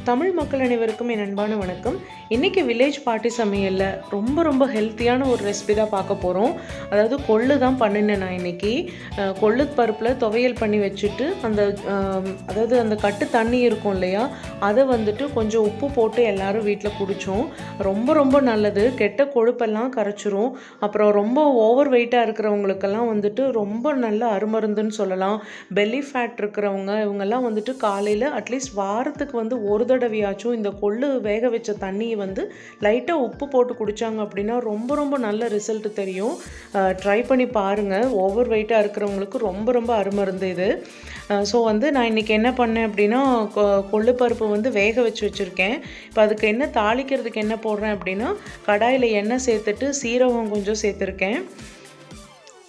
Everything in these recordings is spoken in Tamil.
தமிழ் மக்கள் அனைவருக்கும் என் அன்பான வணக்கம். இன்றைக்கி வில்லேஜ் பார்ட்டி சமையலில் ரொம்ப ஹெல்த்தியான ஒரு ரெசிபி தான் பார்க்க போகிறோம். அதாவது கொள்ளு தான் பண்ணினேன் நான் இன்றைக்கி. கொள்ளு பருப்பில் துவையல் பண்ணி வச்சுட்டு அதாவது அந்த கட்டு தண்ணி இருக்கும் இல்லையா, அதை வந்துட்டு கொஞ்சம் உப்பு போட்டு எல்லோரும் வீட்டில் குடித்தோம். ரொம்ப நல்லது. கெட்ட கொழுப்பெல்லாம் கரைச்சிரும். அப்புறம் ரொம்ப ஓவர் வெயிட்டாக இருக்கிறவங்களுக்கெல்லாம் வந்துட்டு ரொம்ப நல்ல அருமருந்துன்னு சொல்லலாம். பெல்லி ஃபேட் இருக்கிறவங்க இவங்கெல்லாம் வந்துட்டு காலையில் அட்லீஸ்ட் வாரத்துக்கு வந்து ஒரு தடவையாச்சும் இந்த கொள்ளு வேக வச்ச தண்ணியை வந்து லைட்டாக உப்பு போட்டு குடித்தாங்க அப்படின்னா ரொம்ப நல்ல ரிசல்ட் தெரியும். ட்ரை பண்ணி பாருங்கள். ஓவர் வெயிட்டாக இருக்கிறவங்களுக்கு ரொம்ப அருமருந்து இது. ஸோ வந்து நான் இன்றைக்கி என்ன பண்ணேன் அப்படின்னா, கொள்ளு பருப்பு வந்து வேக வச்சுருக்கேன். இப்போ அதுக்கு என்ன தாளிக்கிறதுக்கு என்ன போடுறேன் அப்படின்னா, கடாயில் எண்ணெய் சேர்த்துட்டு சீரகம் கொஞ்சம் சேர்த்துருக்கேன்.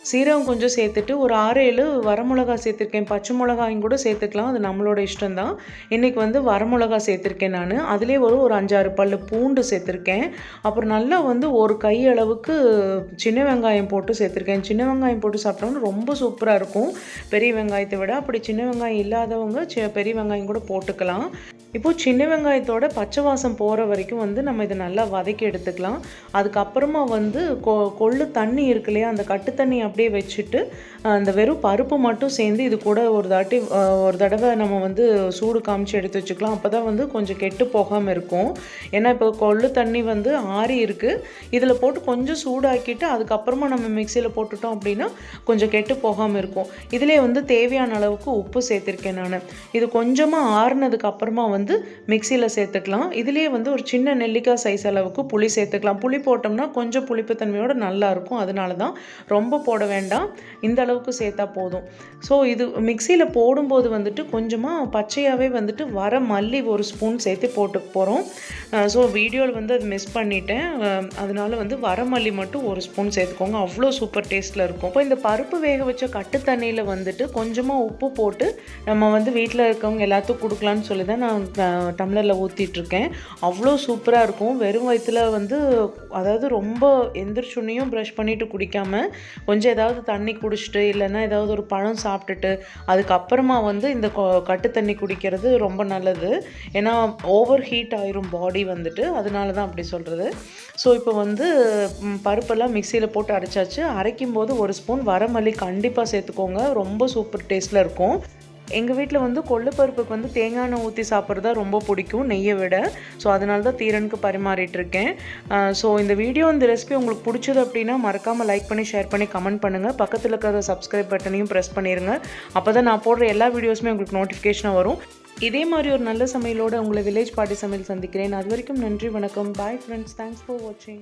சீரகம் கொஞ்சம் சேர்த்துட்டு ஒரு 6-7 வரமிளகா சேர்த்துருக்கேன். பச்சை மிளகாயும் கூட சேர்த்துக்கலாம், அது நம்மளோட இஷ்டம்தான். இன்றைக்கி வந்து வரமிளகா சேர்த்துருக்கேன் நான். அதிலே ஒரு 5-6 பல் பூண்டு சேர்த்துருக்கேன். அப்புறம் நல்லா வந்து ஒரு கை அளவுக்கு சின்ன வெங்காயம் போட்டு சேர்த்துருக்கேன். சின்ன வெங்காயம் போட்டு சாப்பிட்டோம்னா ரொம்ப சூப்பராக இருக்கும் பெரிய வெங்காயத்தை விட. அப்படி சின்ன வெங்காயம் இல்லாதவங்க பெரிய வெங்காயம் கூட போட்டுக்கலாம். இப்போது சின்ன வெங்காயத்தோட பச்சை வாசம் போகிற வரைக்கும் வந்து நம்ம இதை நல்லா வதக்கி எடுத்துக்கலாம். அதுக்கப்புறமா வந்து கொள்ளு தண்ணி இருக்கு இல்லையா, அந்த கட்டு தண்ணி அப்படியே வச்சுட்டு அந்த வெறும் பருப்பு மட்டும் சேர்ந்து இது கூட ஒரு தடவை நம்ம வந்து சூடு காமிச்சு எடுத்து வச்சுக்கலாம். அப்போ தான் வந்து கொஞ்சம் கெட்டு போகாமல் இருக்கும். ஏன்னா இப்போ கொள்ளு தண்ணி வந்து ஆறி இருக்குது. இதில் போட்டு கொஞ்சம் சூடாக்கிட்டு அதுக்கப்புறமா நம்ம மிக்சியில் போட்டுட்டோம் அப்படின்னா கொஞ்சம் கெட்டு போகாமல் இருக்கும். இதிலே வந்து தேவையான அளவுக்கு உப்பு சேர்த்துருக்கேன் நான். இது கொஞ்சமாக ஆறுனதுக்கு அப்புறமா வந்து மிக்சியில் சேர்த்துக்கலாம். இதுலேயே வந்து ஒரு சின்ன நெல்லிக்காய் சைஸ் அளவுக்கு புளி சேர்த்துக்கலாம். புளி போட்டோம்னா கொஞ்சம் புளிப்புத்தன்மையோடு நல்லாயிருக்கும். அதனால தான் ரொம்ப போட வேண்டாம், இந்த அளவுக்கு சேர்த்தா போதும். ஸோ இது மிக்சியில் போடும்போது வந்துட்டு கொஞ்சமாக பச்சையாகவே வந்துட்டு வர மல்லி ஒரு ஸ்பூன் சேர்த்து போட்டு போகிறோம். ஸோ வீடியோவில் வந்து அது மிஸ் பண்ணிட்டேன். அதனால வந்து வரமல்லி மட்டும் ஒரு ஸ்பூன் சேர்த்துக்கோங்க, அவ்வளோ சூப்பர் டேஸ்ட்டில் இருக்கும். இப்போ இந்த பருப்பு வேக வச்ச கட்டு தண்ணியில் வந்துட்டு கொஞ்சமாக உப்பு போட்டு நம்ம வந்து வீட்டில் இருக்கவங்க எல்லாத்துக்கும் கொடுக்கலான்னு சொல்லி தான் நான் டம்ளரில் ஊற்றிட்டுருக்கேன். அவ்வளோ சூப்பராக இருக்கும். வெறும் வயிற்றில் வந்து அதாவது ரொம்ப எந்திரிச்சுன்னையும் ப்ரஷ் பண்ணிவிட்டு குடிக்காமல் கொஞ்சம் ஏதாவது தண்ணி குடிச்சிட்டு இல்லைன்னா ஏதாவது ஒரு பழம் சாப்பிட்டுட்டு அதுக்கப்புறமா வந்து இந்த கட்டு தண்ணி குடிக்கிறது ரொம்ப நல்லது. ஏன்னா ஓவர் ஹீட் ஆயிரும் பாடி வந்துட்டு, அதனால தான் அப்படி சொல்கிறது. ஸோ இப்போ வந்து பருப்பெல்லாம் மிக்சியில் போட்டு அரைச்சாச்சு. அரைக்கும் போது ஒரு ஸ்பூன் வரமல்லி கண்டிப்பாக சேர்த்துக்கோங்க, ரொம்ப சூப்பர் டேஸ்ட்டில் இருக்கும். எங்கள் வீட்டில் வந்து கொள்ளு பருப்புக்கு வந்து தேங்காய் எண்ணெய் ஊற்றி சாப்பிட்றதா ரொம்ப பிடிக்கும் நெய்யை விட. ஸோ அதனால தான் தீரனுக்கு பரிமாறிட்டுருக்கேன். ஸோ இந்த வீடியோ இந்த ரெசிபி உங்களுக்கு பிடிச்சது அப்படின்னா மறக்காமல் லைக் பண்ணி ஷேர் பண்ணி கமெண்ட் பண்ணுங்கள். பக்கத்தில் இருக்கிற சப்ஸ்கிரைப் பட்டனையும் ப்ரெஸ் பண்ணிடுங்க. அப்போ தான் நான் போடுற எல்லா வீடியோஸுமே உங்களுக்கு நோட்டிஃபிகேஷனாக வரும். இதே மாதிரி ஒரு நல்ல சமையலோடு உங்களை வில்லேஜ் பார்ட்டி சமையல் சந்திக்கிறேன். அது வரைக்கும் நன்றி, வணக்கம், பாய் ஃப்ரெண்ட்ஸ். தேங்க்ஸ் ஃபார் வாட்சிங்.